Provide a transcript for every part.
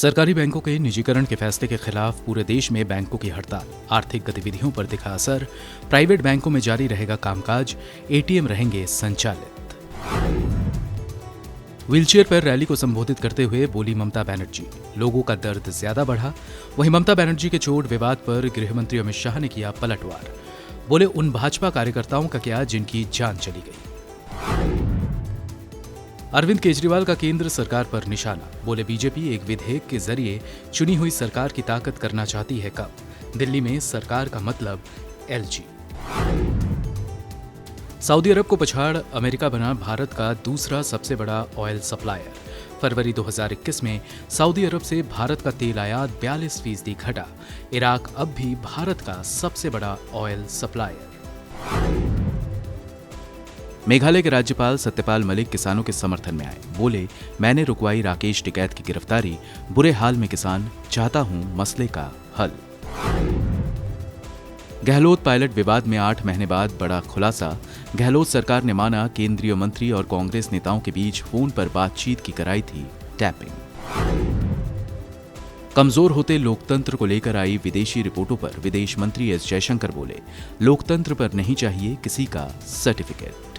सरकारी बैंकों के निजीकरण के फैसले के खिलाफ पूरे देश में बैंकों की हड़ताल, आर्थिक गतिविधियों पर दिखा असर, प्राइवेट बैंकों में जारी रहेगा कामकाज, एटीएम रहेंगे संचालित। व्हीलचेयर पर रैली को संबोधित करते हुए बोली ममता बनर्जी, लोगों का दर्द ज्यादा बढ़ा। वहीं ममता बनर्जी के चोट विवाद पर गृह मंत्री अमित शाह ने किया पलटवार, बोले उन भाजपा कार्यकर्ताओं का क्या जिनकी जान चली गई। अरविंद केजरीवाल का केंद्र सरकार पर निशाना, बोले बीजेपी एक विधेयक के जरिए चुनी हुई सरकार की ताकत करना चाहती है कब, दिल्ली में सरकार का मतलब एलजी। सऊदी अरब को पछाड़ अमेरिका बना भारत का दूसरा सबसे बड़ा ऑयल सप्लायर। फरवरी 2021 में सऊदी अरब से भारत का तेल आयात 42% घटा। इराक अब भी भारत का सबसे बड़ा ऑयल सप्लायर। मेघालय के राज्यपाल सत्यपाल मलिक किसानों के समर्थन में आए, बोले मैंने रुकवाई राकेश टिकैत की गिरफ्तारी, बुरे हाल में किसान, चाहता हूं मसले का हल। गहलोत पायलट विवाद में 8 महीने बाद बड़ा खुलासा, गहलोत सरकार ने माना केंद्रीय मंत्री और कांग्रेस नेताओं के बीच फोन पर बातचीत की कराई थी टैपिंग। कमजोर होते लोकतंत्र को लेकर आई विदेशी रिपोर्टों पर विदेश मंत्री एस जयशंकर बोले, लोकतंत्र पर नहीं चाहिए किसी का सर्टिफिकेट।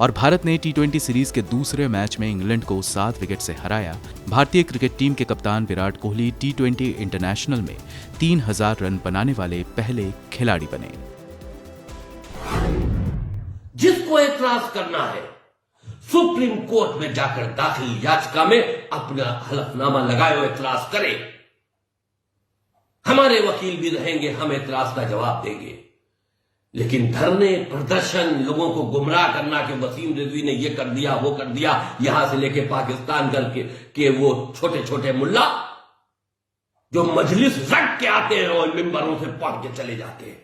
और भारत ने टी20 सीरीज के दूसरे मैच में इंग्लैंड को 7 विकेट से हराया। भारतीय क्रिकेट टीम के कप्तान विराट कोहली टी20 इंटरनेशनल में 3000 रन बनाने वाले पहले खिलाड़ी बने। जिसको एतराज करना है सुप्रीम कोर्ट में जाकर दाखिल याचिका में अपना हलफनामा लगाए और एतराज करे। हमारे वकील भी रहेंगे, हम एतराज का जवाब देंगे। लेकिन धरने, प्रदर्शन, लोगों को गुमराह करना कि वसीम रिजवी ने ये कर दिया, वो कर दिया, यहां से लेके पाकिस्तान के वो छोटे छोटे मुल्ला जो मजलिस रख के आते हैं और मिंबरों से पढ़ के चले जाते हैं,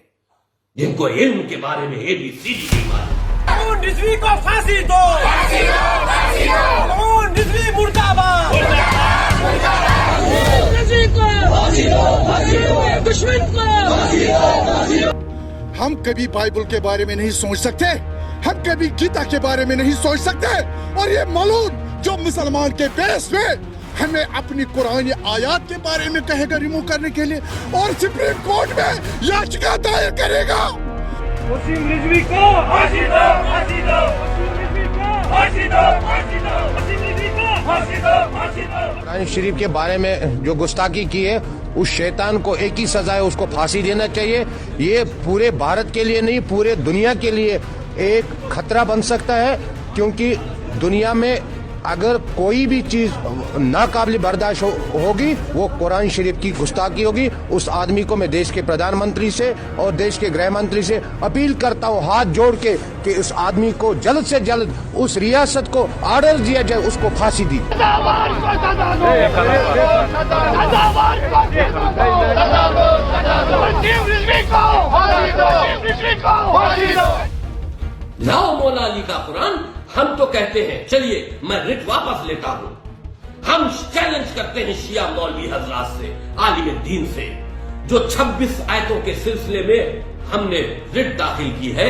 जिनको इल्म के बारे में ABCD नहीं मालूम। रिजवी को फांसी दो, फांसी दो, फांसी दो। रिजवी मुर्दाबाद, रिजवी को फांसी दो, फांसी दो। दुश्मन को फांसी दो, फांसी दो। हम कभी बाइबल के बारे में नहीं सोच सकते, हम कभी गीता के बारे में नहीं सोच सकते, और ये मौलूद जो मुसलमान के बेस में हमें अपनी कुरानी आयात के बारे में कहेगा रिमूव करने के लिए और सुप्रीम कोर्ट में याचिका दायर करेगा। वसीम रिजवी को फांसी दो, फांसी दो। वसीम रिजवी को फांसी दो, फांसी दो। वसीम रिजवी को फांसी दो, फांसी दो। कुरान शरीफ के बारे में जो गुस्ताखी की है उस शैतान को एक ही सजा है, उसको फांसी देना चाहिए। ये पूरे भारत के लिए नहीं, पूरे दुनिया के लिए एक खतरा बन सकता है, क्योंकि दुनिया में अगर कोई भी चीज नाकाबिल बर्दाश्त होगी वो कुरान शरीफ की गुस्ताखी होगी। उस आदमी को मैं देश के प्रधानमंत्री से और देश के गृह मंत्री से अपील करता हूँ हाथ जोड़ के कि उस आदमी को जल्द से जल्द उस रियासत को ऑर्डर दिया जाए, उसको फांसी दी। लाओ मौला अली का कुरान। हम तो कहते हैं चलिए मैं रिट वापस लेता हूं। हम चैलेंज करते हैं शिया मौलवी हजरात से, आलिम दीन से, जो 26 आयतों के सिलसिले में हमने रिट दाखिल की है।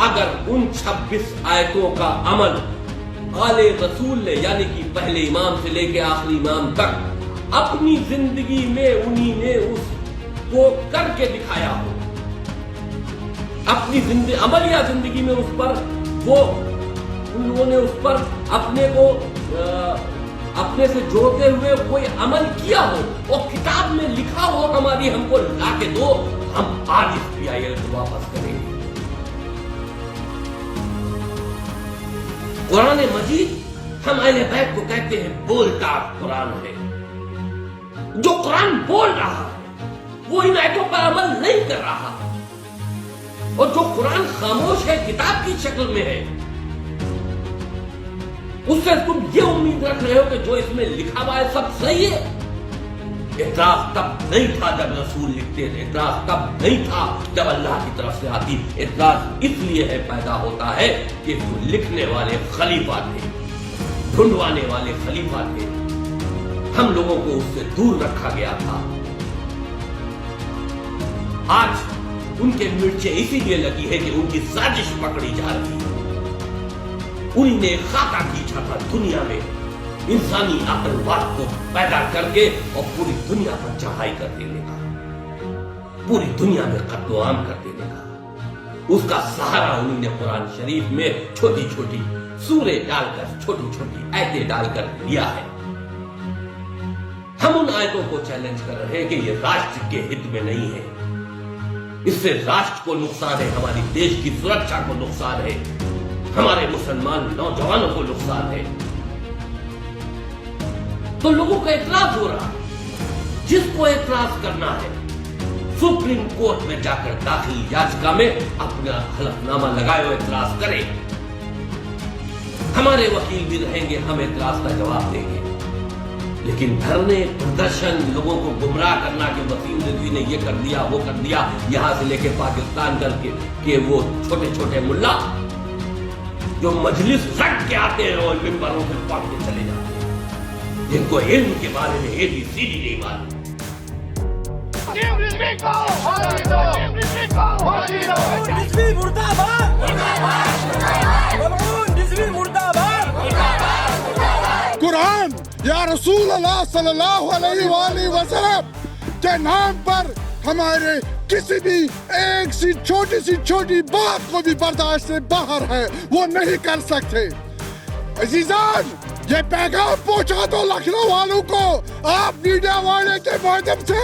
अगर उन 26 आयतों का अमल आले रसूल ने, यानी कि पहले इमाम से लेकर आखिरी इमाम तक अपनी जिंदगी में उन्हीं ने उसको करके दिखाया हो, अपनी अमलिया जिंदगी में उस पर उन लोगों ने उस पर अपने को अपने से जोड़ते हुए कोई अमल किया हो और किताब में लिखा हो, हमारी हमको ला के दो, हम आज इस PIL को वापस करेंगे। कुरान मजीद हम अहले बैत को कहते हैं बोलता कुरान है। जो कुरान बोल रहा है वो इन आयतों पर अमल नहीं कर रहा, और जो कुरान खामोश है, किताब की शक्ल में है, उससे तुम ये उम्मीद रख रहे हो कि जो इसमें लिखा हुआ है सब सही है। इतराज तब नहीं था जब रसूल लिखते थे, इतराज तब नहीं था जब अल्लाह की तरफ से आती। इतराज इसलिए है पैदा होता है कि वो लिखने वाले खलीफा थे, ढूंढवाने वाले खलीफा थे, हम लोगों को उससे दूर रखा गया था। आज उनके मिर्चें इसीलिए लगी है कि उनकी साजिश पकड़ी जा रही है। उन्हीं ने खाका खींचा था दुनिया में इंसानी आतंकवाद को पैदा करके और पूरी दुनिया पर चढ़ाई कर देने का, पूरी दुनिया में कत्लेआम कर देने का, उसका सहारा उन्होंने कुरान शरीफ में छोटी छोटी सूरे डालकर, छोटी छोटी आयतें डालकर लिया है। हम उन आयतों को चैलेंज कर रहे हैं कि ये राष्ट्र के हित में नहीं है, इससे राष्ट्र को नुकसान है, हमारी देश की सुरक्षा को नुकसान है, हमारे मुसलमान नौजवानों को नुकसान है। तो लोगों का एतराज हो रहा है। जिसको एतराज करना है सुप्रीम कोर्ट में जाकर दाखिल याचिका में अपना हलफनामा लगाए और एतराज करे। हमारे वकील भी रहेंगे, हम एतराज का जवाब देंगे। लेकिन धरने, प्रदर्शन, लोगों को गुमराह करना कि वसीम रिजवी ने ये कर दिया, वो कर दिया, यहां से लेके पाकिस्तान के वो छोटे छोटे मुल्ला जो मजलिस रख के आते हैं और मिंबरों पे पढ़ के चले जाते हैं, जिनको इल्म के बारे में ABCD नहीं मालूम। कुरान या रसूल अल्लाह सल्लल्लाहु अलैहि वसल्लम के नाम पर हमारे किसी भी एक सी छोटी बात को भी बर्दाश्त से बाहर है, वो नहीं कर सकते। अजीजान, ये पैगाम पहुंचा दो लखनऊ वालों को आप मीडिया वाले के माध्यम से।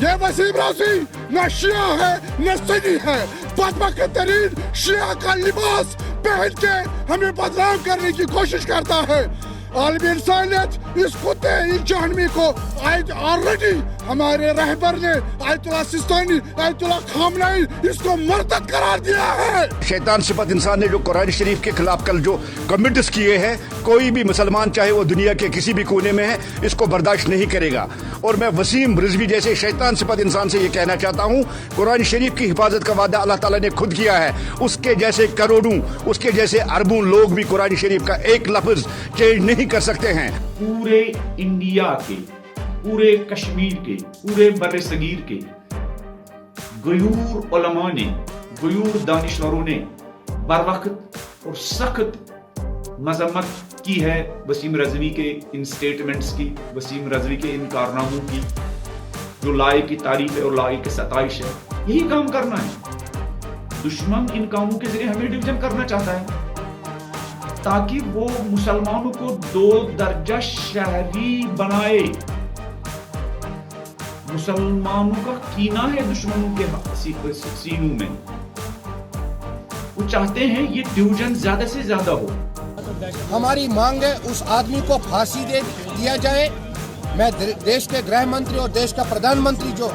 ये वसीम रिजवी न शिया है न सुन्नी है, बदबख्तरीन शिया का लिबास पहन के हमें बदनाम करने की कोशिश करता है। आलमी इंसानियत इस कुत्ते, इस जहन्नमी को ऑलरेडी हमारे रहबर ने आयतुल्लाह सिस्तानी, आयतुल्लाह खामनेई इसको मुर्तद करार दिया है। शैतान सिफत इंसान ने जो कुरान शरीफ के खिलाफ कल जो कमेंट्स किए हैं, कोई भी मुसलमान चाहे वो दुनिया के किसी भी कोने में है, इसको बर्दाश्त नहीं करेगा। और मैं वसीम रिजवी जैसे शैतान सिफत इंसान से ये कहना चाहता हूँ, कुरान शरीफ की हिफाजत का वादा अल्लाह ताला ने खुद किया है। उसके जैसे करोड़ों, उसके जैसे अरबों लोग भी कुरान शरीफ का एक लफ्ज चेंज नहीं कर सकते हैं। पूरे इंडिया के, पूरे कश्मीर के, पूरे बर्रे सगीर के गयूर उलमा ने, गयूर दानिशवरों ने बरवक्त और सख्त मजम्मत की है वसीम रिजवी के इन स्टेटमेंट्स की, वसीम रिजवी के इन कारनामों की, जो लाए की तारीफ है और लाए की सताइश है। यही काम करना है। दुश्मन इन कामों के जरिए हमें डिवीजन करना चाहता है ताकि वो मुसलमानों को 2 दर्जा शहरी बनाए। मुसलमानों का कीना है दुश्मनों के सीनों में, वो चाहते हैं ये डिवीजन ज्यादा से ज्यादा हो। हमारी मांग है उस आदमी को फांसी दे दिया जाए। मैं देश के गृह मंत्री और देश का प्रधानमंत्री जो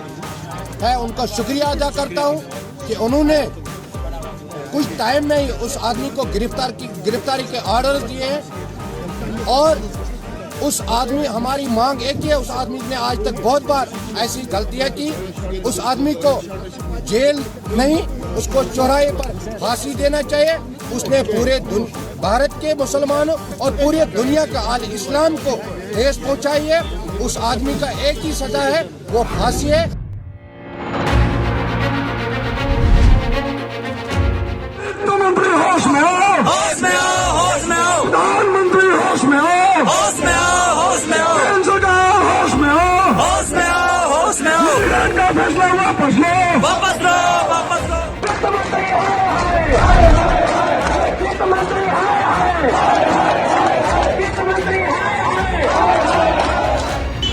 है उनका शुक्रिया अदा करता हूं कि उन्होंने कुछ टाइम में ही उस आदमी को गिरफ्तारी के ऑर्डर दिए हैं। और उस आदमी, हमारी मांग एक ही है, उस आदमी ने आज तक बहुत बार ऐसी गलतियां की, उस आदमी को जेल नहीं, उसको चौराहे पर फांसी देना चाहिए। उसने पूरे भारत के मुसलमानों और पूरे दुनिया का आल इस्लाम को ठेस पहुंचाई है। उस आदमी का एक ही सजा है, वो फांसी है। मंत्री होश में आओ, होश में आओ, होश में आओ, प्रधानमंत्री होश में आओ, होश में आओ, होश में आओ, सरकार होश में आओ, होश में आओ, होश में आओ, का फैसला वापस लो, वापस लो, वापस लो।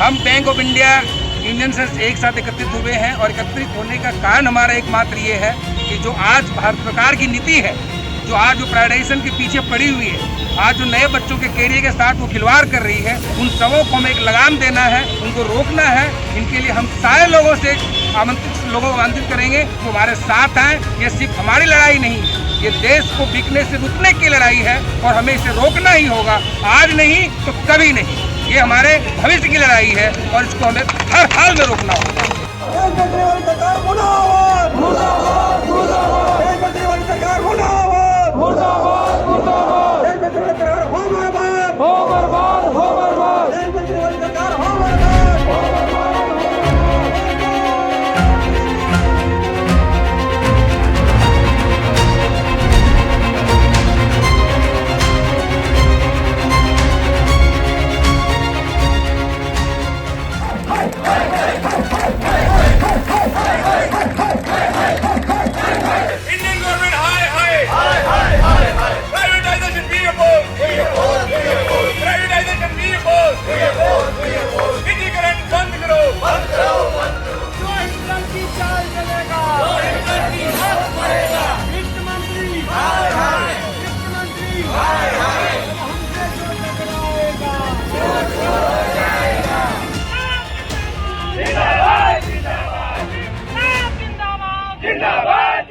हम बैंक ऑफ इंडिया यूनियन से एक साथ एकत्रित हुए हैं और एकत्रित होने का कारण हमारा एकमात्र ये है कि जो आज भारत सरकार की नीति है, जो आज जो प्राइवेटाइजेशन के पीछे पड़ी हुई है, आज जो नए बच्चों के कैरियर के साथ वो खिलवाड़ कर रही है, उन सबों को हमें एक लगाम देना है, उनको रोकना है। इनके लिए हम सारे लोगों से आमंत्रित करेंगे कि हमारे साथ आए। ये सिर्फ हमारी लड़ाई नहीं है, ये देश को बिकने से रुकने की लड़ाई है और हमें इसे रोकना ही होगा, आज नहीं तो कभी नहीं। ये हमारे भविष्य की लड़ाई है और इसको हमें हर हाल में रोकना होगा।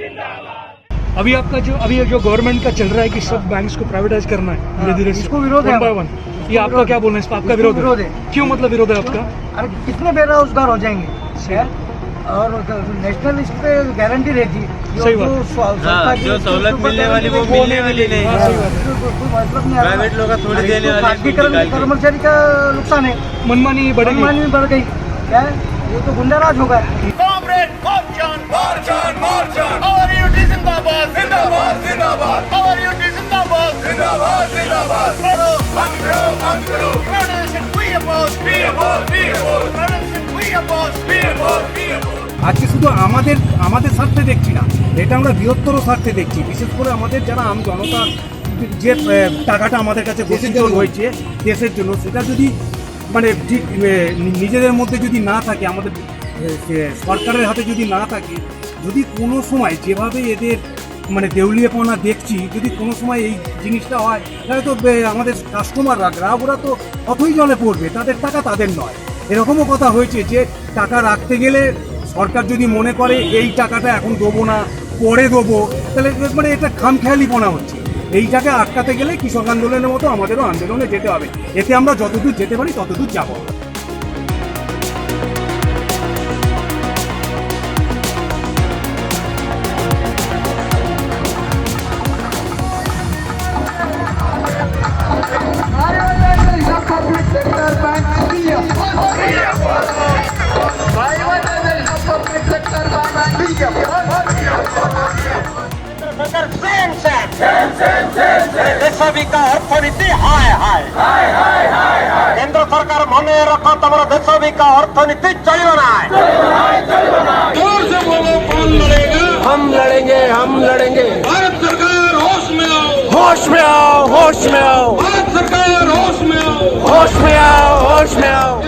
अभी आपका जो गवर्नमेंट का चल रहा है कि सब बैंक्स को प्राइवेटाइज करना है धीरे धीरे, इसको विरोध है। 1 by 1, ये आपका क्या बोलना है इस पर? आपका विरोध है? क्यों मतलब विरोध है आपका? अरे कितने बेरोजगार हो जाएंगे और नेशनल इस पे गारंटी रहती है। सही बात। जो सहूलत मिलने वाली वो मिलने वाली नहीं, मतलब नहीं। प्राइवेट लोग थोड़ी देने वाले। खासगीकरण कर्मचारी का नुकसान है, मनमानी बढ़ेगी, मनमानी बढ़ गई। क्या है, ये तो गुंडाराज होगा। আজকে শুধু আমাদের স্বার্থে দেখছি না, এটা আমরা বৃহত্তর স্বার্থে দেখছি। বিশেষ করে আমাদের যারা আম জনতা, যে টাকাটা আমাদের কাছে বঞ্চিত হয়েছে দেশের জন্য, সেটা যদি মানে ঠিক নিজেদের মধ্যে যদি না থাকে, আমাদের সরকারের হাতে যদি না থাকে, যদি কোনো সময় যেভাবে এদের মানে দেউলিয়াপনা দেখছি, যদি কোনো সময় এই জিনিসটা হয়, তাহলে তো আমাদের কাস্টমাররা, গ্রাহকরা তো অথই জলে পড়বে, তাদের টাকা তাদের নয়। এরকমও কথা হয়েছে যে টাকা রাখতে গেলে সরকার যদি মনে করে এই টাকাটা এখন দেবো না, পরে দেবো, তাহলে মানে এটা খামখেয়ালিপনা হচ্ছে। এইটাকে আটকাতে গেলে কৃষক আন্দোলনের মতো আমাদেরও আন্দোলনে যেতে হবে। এতে আমরা যতদূর যেতে পারি ততদূর যাব। দেশবিকা অর্থনীতি হায় হায় কেন্দ্র সরকার মনে রাখো, তোমার দেশবিকা অর্থনীতি চলবে না। जोर से बोलो, कौन लड़ेगा? हम लड़ेंगे, हम लड़ेंगे। भारत सरकार होश में आओ, होश में आओ, होश में आओ। भारत सरकार होश में आओ, होश में आओ, होश में आओ।